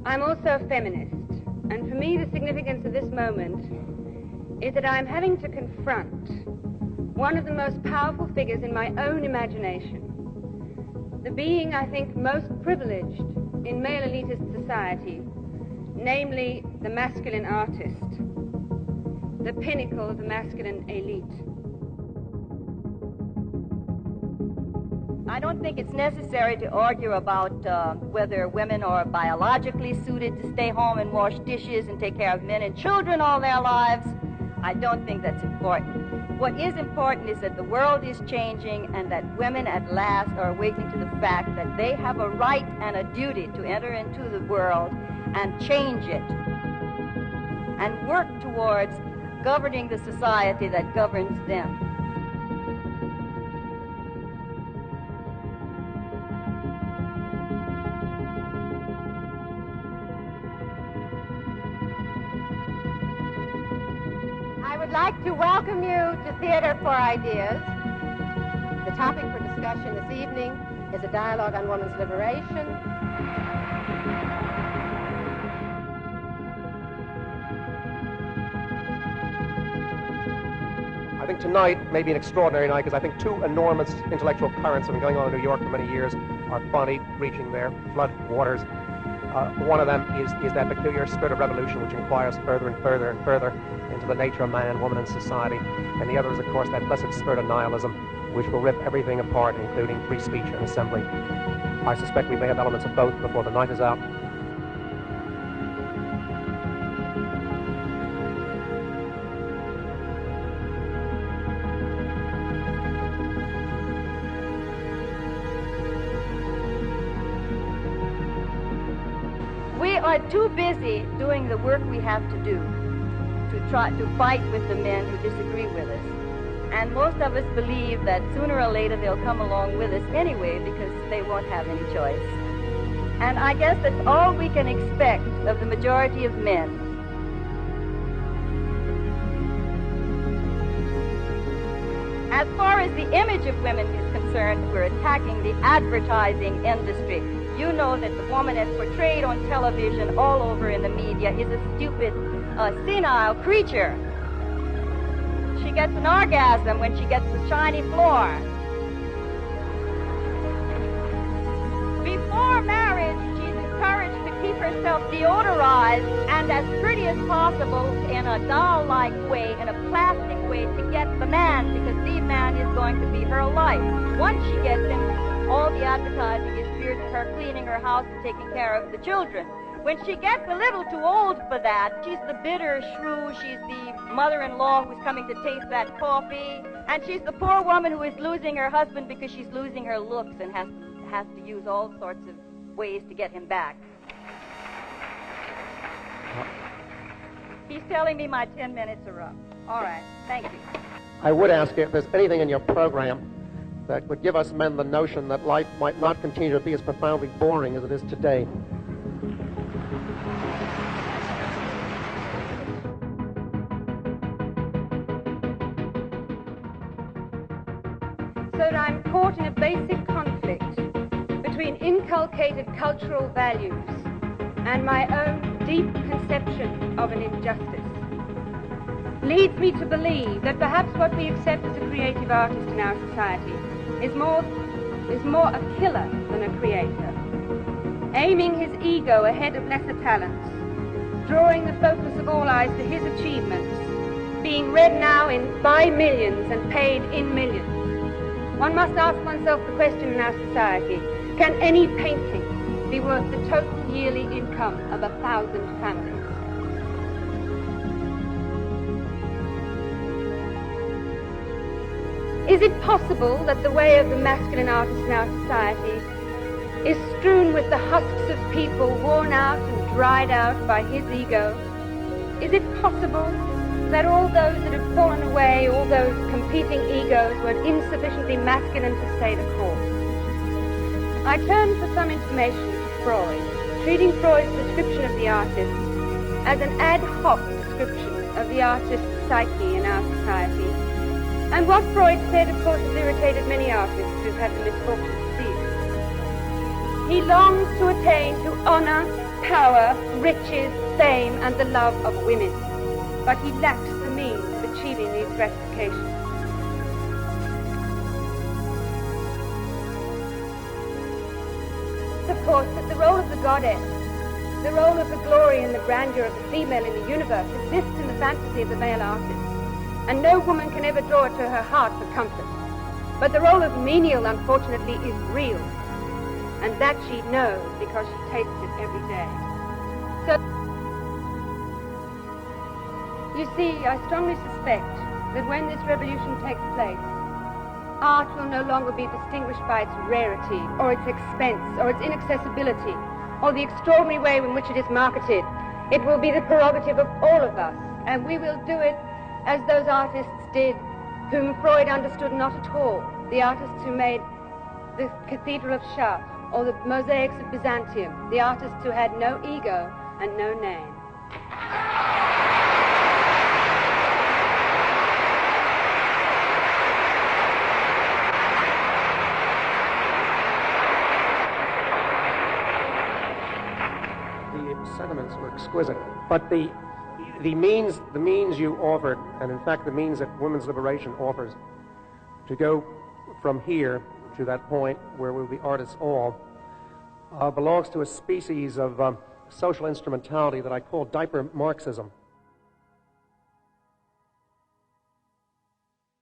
I'm also a feminist, and for me the significance of this moment is that I'm having to confront one of the most powerful figures in my own imagination, the being I think most privileged in male elitist society, namely the masculine artist, the pinnacle of the masculine elite. I don't think it's necessary to argue about whether women are biologically suited to stay home and wash dishes and take care of men and children all their lives. I don't think that's important. What is important is that the world is changing and that women at last are awakening to the fact that they have a right and a duty to enter into the world and change it and work towards governing the society that governs them. I would like to welcome you to Theater for Ideas. The topic for discussion this evening is a dialogue on women's liberation. I think tonight may be an extraordinary night because I think two enormous intellectual currents have been going on in New York for many years are finally reaching their flood waters. One of them is that peculiar spirit of revolution which inquires further and further and further into the nature of man, woman, and society. And the other is, of course, that blessed spirit of nihilism which will rip everything apart, including free speech and assembly. I suspect we may have elements of both before the night is out. We are too busy doing the work we have to do to try to fight with the men who disagree with us. And most of us believe that sooner or later they'll come along with us anyway because they won't have any choice. And I guess that's all we can expect of the majority of men. As far as the image of women is concerned, we're attacking the advertising industry. You know that the woman as portrayed on television all over in the media is a stupid, senile creature. She gets an orgasm when she gets the shiny floor. Before marriage, she's encouraged to keep herself deodorized and as pretty as possible in a doll-like way, in a plastic way, to get the man, because the man is going to be her life. Once she gets him, all the advertising is geared to her cleaning her house and taking care of the children. When she gets a little too old for that, she's the bitter shrew, she's the mother-in-law who's coming to taste that coffee, and she's the poor woman who is losing her husband because she's losing her looks and has to use all sorts of ways to get him back. He's telling me my 10 minutes are up. All right, thank you. I would ask you if there's anything in your program that would give us men the notion that life might not continue to be as profoundly boring as it is today. So that I'm caught in a basic conflict between inculcated cultural values and my own deep conception of an injustice leads me to believe that perhaps what we accept as a creative artist in our society is more a killer than a creator, aiming his ego ahead of lesser talents, drawing the focus of all eyes to his achievements, being read now by millions and paid in millions. One must ask oneself the question in our society, can any painting be worth the total yearly income of 1,000 families? Is it possible that the way of the masculine artist in our society is strewn with the husks of people worn out and dried out by his ego? Is it possible that all those that have fallen away, all those competing egos, were insufficiently masculine to stay the course? I turned for some information to Freud, treating Freud's description of the artist as an ad hoc description of the artist's psyche in our society. And what Freud said, of course, has irritated many artists who've had the misfortune to see it. He longs to attain to honor power, riches, fame, and the love of women, but he lacks the means of achieving these gratifications. Of course, that the role of the goddess, the role of the glory and the grandeur of the female in the universe exists in the fantasy of the male artist, and no woman can ever draw it to her heart for comfort. But the role of menial, unfortunately, is real, and that she knows because she tastes it every day. So, you see, I strongly suspect that when this revolution takes place, art will no longer be distinguished by its rarity, or its expense, or its inaccessibility, or the extraordinary way in which it is marketed. It will be the prerogative of all of us, and we will do it as those artists did whom Freud understood not at all, the artists who made the Cathedral of Chartres or the mosaics of Byzantium, the artists who had no ego and no name. The sentiments were exquisite, but the means you offered, and in fact the means that women's liberation offers, to go from here to that point where we'll be artists all, belongs to a species of social instrumentality that I call diaper Marxism.